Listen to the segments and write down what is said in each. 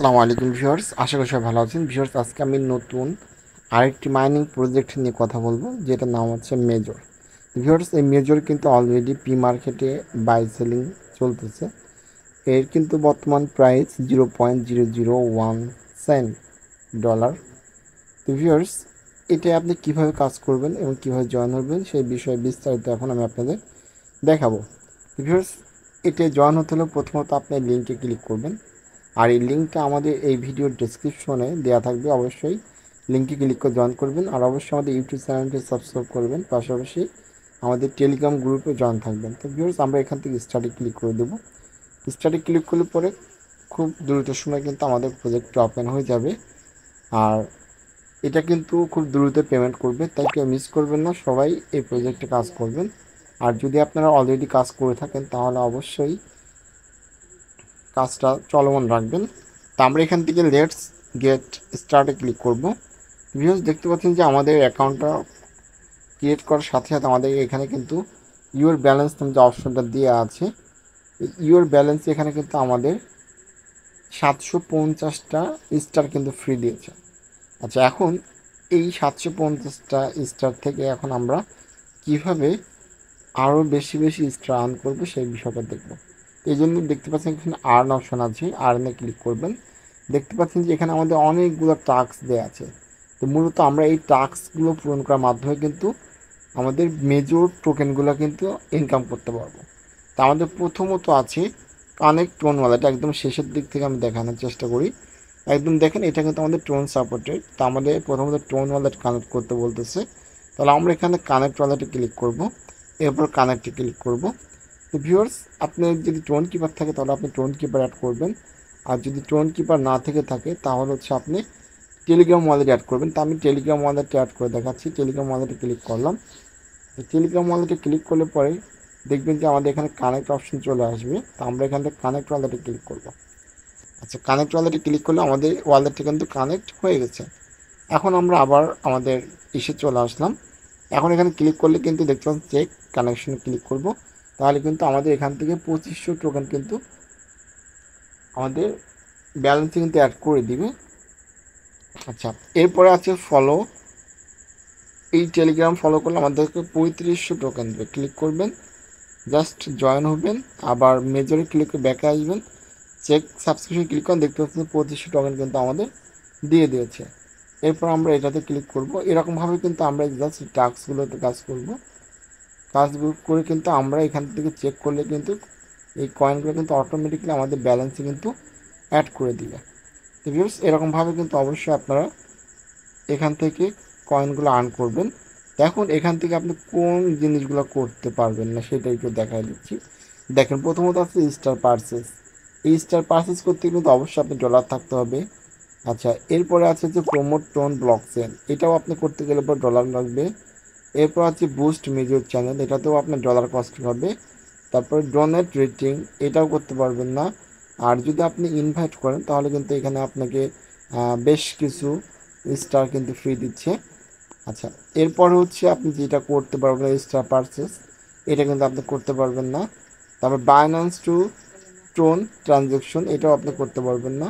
আসসালামু আলাইকুম ভিউয়ার্স, আশা করি সবাই ভালো আছেন। ভিউয়ার্স, আজকে আমি নতুন আরেকটি মাইনিং প্রজেক্ট নিয়ে কথা বলবো, যেটার নাম হচ্ছে মেজর। ভিউয়ার্স, এই মেজর কিন্তু অলরেডি পি মার্কেটে বাই সেলিং চলতেছে। এর কিন্তু বর্তমান প্রাইস 0.001 ডলার। তো ভিউয়ার্স, এটা আপনি কিভাবে কাজ করবেন এবং কিভাবে জয়েন হবেন সেই বিষয়ে বিস্তারিত এখন আমি আপনাদের দেখাবো। ভিউয়ার্স, এটা জয়েন হতে হলে প্রথমত আপনি লিঙ্কে ক্লিক করবেন, আর এই লিঙ্কটা আমাদের এই ভিডিওর ডেসক্রিপশনে দেওয়া থাকবে। অবশ্যই লিঙ্কে ক্লিক করে জয়েন করবেন, আর অবশ্যই আমাদের ইউটিউব চ্যানেলটি সাবস্ক্রাইব করবেন, পাশাপাশি আমাদের টেলিগ্রাম গ্রুপে জয়েন থাকবেন। তো ভিউয়ার্স, আমরা এখান থেকে স্টার্টে ক্লিক করে দেবো। স্টার্টে ক্লিক করলে পরে খুব দ্রুত সময় কিন্তু আমাদের প্রজেক্টটা ওপেন হয়ে যাবে। আর এটা কিন্তু খুব দ্রুত পেমেন্ট করবে, তাই কেউ মিস করবেন না, সবাই এই প্রজেক্টে কাজ করবেন। আর যদি আপনারা অলরেডি কাজ করে থাকেন তাহলে অবশ্যই কাজটা চলমান রাখবেন। তো আমরা এখান থেকে লেটস গেট স্টার্টে ক্লিক করব। ভিউয়ার্স, দেখতে পাচ্ছেন যে আমাদের অ্যাকাউন্টটা ক্রিয়েট করার সাথে সাথে আমাদের এখানে কিন্তু ইউর ব্যালেন্স নামে যে অপশনটা দেওয়া আছে, ইউর ব্যালেন্স এখানে কিন্তু আমাদের 750টা স্টার কিন্তু ফ্রি দিয়েছে। আচ্ছা, এখন এই 750টা স্টার থেকে এখন আমরা কিভাবে আরও বেশি বেশি স্টার আর্ন করবো সেই বিষয়টা দেখব। এই জন্য দেখতে পাচ্ছেন এখানে আর্ন অপশন আছে, আর্নে ক্লিক করবেন। দেখতে পাচ্ছেন যে এখানে আমাদের অনেকগুলো টাস্ক দেওয়া আছে। তো মূলত আমরা এই টাস্কগুলো পূরণ করার মাধ্যমে কিন্তু আমাদের মেজর টোকেনগুলো কিন্তু ইনকাম করতে পারবো। তা আমাদের প্রথমত আছে কানেক্ট টোন ওয়ালেট, একদম শেষের দিক থেকে আমি দেখানোর চেষ্টা করি। একদম দেখেন, এটা কিন্তু আমাদের টোন সাপোর্টেড। তা আমাদের প্রথমত টোন ওয়ালেট কানেক্ট করতে বলতেছে, তাহলে আমরা এখানে কানেক্ট ওয়ালেটে ক্লিক করব, এরপর কানেক্টে ক্লিক করব। তো ভিউয়ার্স, আপনার যদি টোন কিপার থাকে তাহলে আপনি টোন কিপার অ্যাড করবেন, আর যদি টোন কিপার না থেকে থাকে তাহলে হচ্ছে আপনি টেলিগ্রাম ওয়ালেট অ্যাড করবেন। তো আমি টেলিগ্রাম ওয়ালেটে অ্যাড করে দেখাচ্ছি। টেলিগ্রাম ওয়ালেটে ক্লিক করলাম। টেলিগ্রাম ওয়ালেটে ক্লিক করলে পরে দেখবেন যে আমাদের এখানে কানেক্ট অপশন চলে আসবে। তো আমরা এখান থেকে কানেক্ট ওয়ালেটে ক্লিক করব। আচ্ছা, কানেক্ট ওয়ালেটে ক্লিক করলে আমাদের ওয়ালেটটা কিন্তু কানেক্ট হয়ে গেছে। এখন আমরা আবার আমাদের ইসে চলে আসলাম। এখন এখানে ক্লিক করলে কিন্তু দেখতে পাচ্ছি চেক কানেকশনে ক্লিক করব, তাহলে কিন্তু আমাদের এখান থেকে 2500 টোকেন কিন্তু আমাদের ব্যালেন্সে কিন্তু অ্যাড করে দিবে। আচ্ছা, এরপরে আছে ফলো। এই টেলিগ্রাম ফলো করলে আমাদেরকে 3500 টোকেন দেবে। ক্লিক করবেন, জাস্ট জয়েন হবেন, আবার মেজরে ক্লিক করে ব্যাকে আসবেন, চেক সাবস্ক্রিপশন ক্লিক করেন, দেখতে পাচ্ছেন 2500 টোকেন কিন্তু আমাদের দিয়ে দিয়েছে। এরপর আমরা এটাতে ক্লিক করব। এরকমভাবে কিন্তু আমরা জাস্ট টাস্কগুলোতে কাজ করব। কাজগুলো করে কিন্তু আমরা এখান থেকে চেক করলে কিন্তু এই কয়েনগুলো কিন্তু অটোমেটিক্যালি আমাদের ব্যালেন্সে কিন্তু অ্যাড করে দিবে। তো ভিউয়ার্স, এরকমভাবে কিন্তু অবশ্যই আপনারা এখান থেকে কয়েনগুলো আর্ন করবেন। এখন এখান থেকে আপনি কোন জিনিসগুলো করতে পারবেন না সেটা একটু দেখাই দিচ্ছি। দেখেন, প্রথমত আছে স্টার পারচেস। এই স্টার পারচেস করতে কিন্তু অবশ্যই আপনি ডলার থাকতে হবে। আচ্ছা, এরপরে আছে যে প্রমোট টোন ব্লক চেন, এটাও আপনি করতে গেলে পর ডলার লাগবে। এরপর আছে বুস্ট মেজর চ্যানেল, এটাতেও আপনার ডলার কস্ট হবে। তারপরে ডোনেট রেটিং, এটাও করতে পারবেন না। আর যদি আপনি ইনভাইট করেন তাহলে কিন্তু এখানে আপনাকে বেশ কিছু স্টার কিন্তু ফ্রি দিচ্ছে। আচ্ছা, এরপর হচ্ছে আপনি যেটা করতে পারবেন স্টার পারচেস, এটা কিন্তু আপনি করতে পারবেন না। তারপর বাইন্যান্স টু টোন ট্রানজ্যাকশন, এটাও আপনি করতে পারবেন না।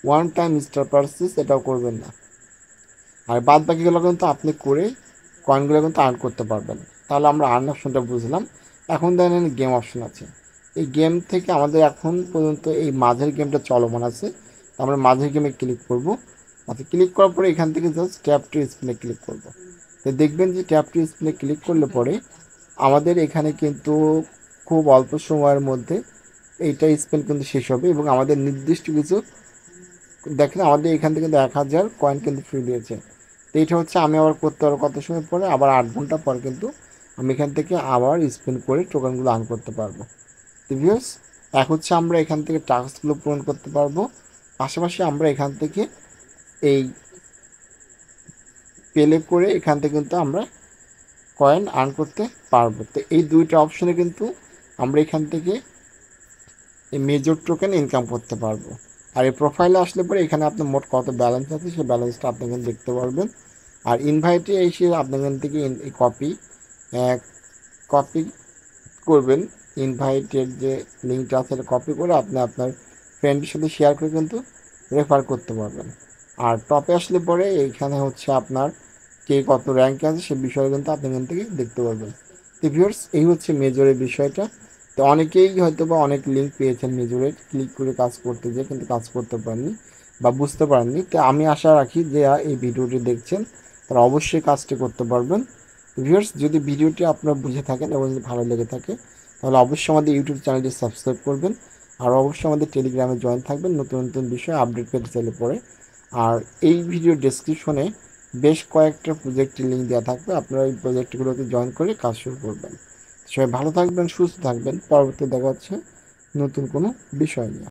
ওয়ান টাইম স্টার পারচেস, এটাও করবেন না। আর বাদ বাকিগুলো কিন্তু আপনি করে কয়েনগুলো কিন্তু আর্ন করতে পারবেন। তাহলে আমরা আর্ন অপশনটা বুঝলাম। এখন দেখেন গেম অপশন আছে। এই গেম থেকে আমাদের এখন পর্যন্ত এই মাঝের গেমটা চলমান আছে, আমরা মাঝের গেমে ক্লিক করব। আচ্ছা, ক্লিক করার পরে এখান থেকে জাস্ট ট্যাপ টু স্পিনে ক্লিক করব। তো দেখবেন যে ট্যাপ টু স্পিনে ক্লিক করলে পরে আমাদের এখানে কিন্তু খুব অল্প সময়ের মধ্যে এইটা স্পেল কিন্তু শেষ হবে, এবং আমাদের নির্দিষ্ট কিছু দেখেন আমাদের এখান থেকে কিন্তু 1000 কয়েন কিন্তু ফ্রি দিয়েছে। তো এইটা হচ্ছে আমি আবার করতে পারবো কত সময় পরে, আবার 8 ঘন্টা পর কিন্তু আমি এখান থেকে আবার স্পেন্ড করে টোকেনগুলো আর্ন করতে পারবো। তো ভিউয়ার্স, এক হচ্ছে আমরা এখান থেকে টাস্কগুলো পূরণ করতে পারবো, পাশাপাশি আমরা এখান থেকে এই পেলে করে এখান থেকে কিন্তু আমরা কয়েন আর্ন করতে পারবো। তো এই দুইটা অপশনে কিন্তু আমরা এখান থেকে এই মেজর টোকেন ইনকাম করতে পারবো। আর এই প্রোফাইলে আসলে পরে এখানে আপনার মোট কত ব্যালেন্স আছে সেই ব্যালেন্সটা আপনি এখানে দেখতে পারবেন। আর ইনভাইটে এসে আপনি এখান থেকে কপি কপি করবেন। ইনভাইটের যে লিঙ্কটা আছে সেটা কপি করে আপনি আপনার ফ্রেন্ডের সাথে শেয়ার করে কিন্তু রেফার করতে পারবেন। আর টপে আসলে পরে এইখানে হচ্ছে আপনার কে কত র্যাঙ্কে আছে সে বিষয়ে কিন্তু আপনি এখান থেকে দেখতে পারবেন। তো ভিউয়ার্স, এই হচ্ছে মেজরের বিষয়টা। তো অনেকেই হয়তো বা অনেক লিঙ্ক পেয়েছেন মেজরের, ক্লিক করে কাজ করতে যেয়ে কিন্তু কাজ করতে পারেননি বা বুঝতে পারেননি। তো আমি আশা রাখি যে এই ভিডিওটি দেখছেন তারা অবশ্যই কাজটি করতে পারবেন। ভিউয়ার্স, যদি ভিডিওটি আপনারা বুঝে থাকেন এবং যদি ভালো লেগে থাকে তাহলে অবশ্যই আমাদের ইউটিউব চ্যানেলটি সাবস্ক্রাইব করবেন। আর অবশ্যই আমাদের টেলিগ্রামে জয়েন থাকবেন নতুন নতুন বিষয় আপডেট পেতে চাইলে পরে। আর এই ভিডিও ডেসক্রিপশনে বেশ কয়েকটা প্রজেক্টের লিঙ্ক দেওয়া থাকবে, আপনারা এই প্রজেক্টগুলোতে জয়েন করে কাজ শুরু করবেন। সবাই ভালো থাকবেন, সুস্থ থাকবেন। পরবর্তী দেখা হচ্ছে নতুন কোনো বিষয় নিয়ে।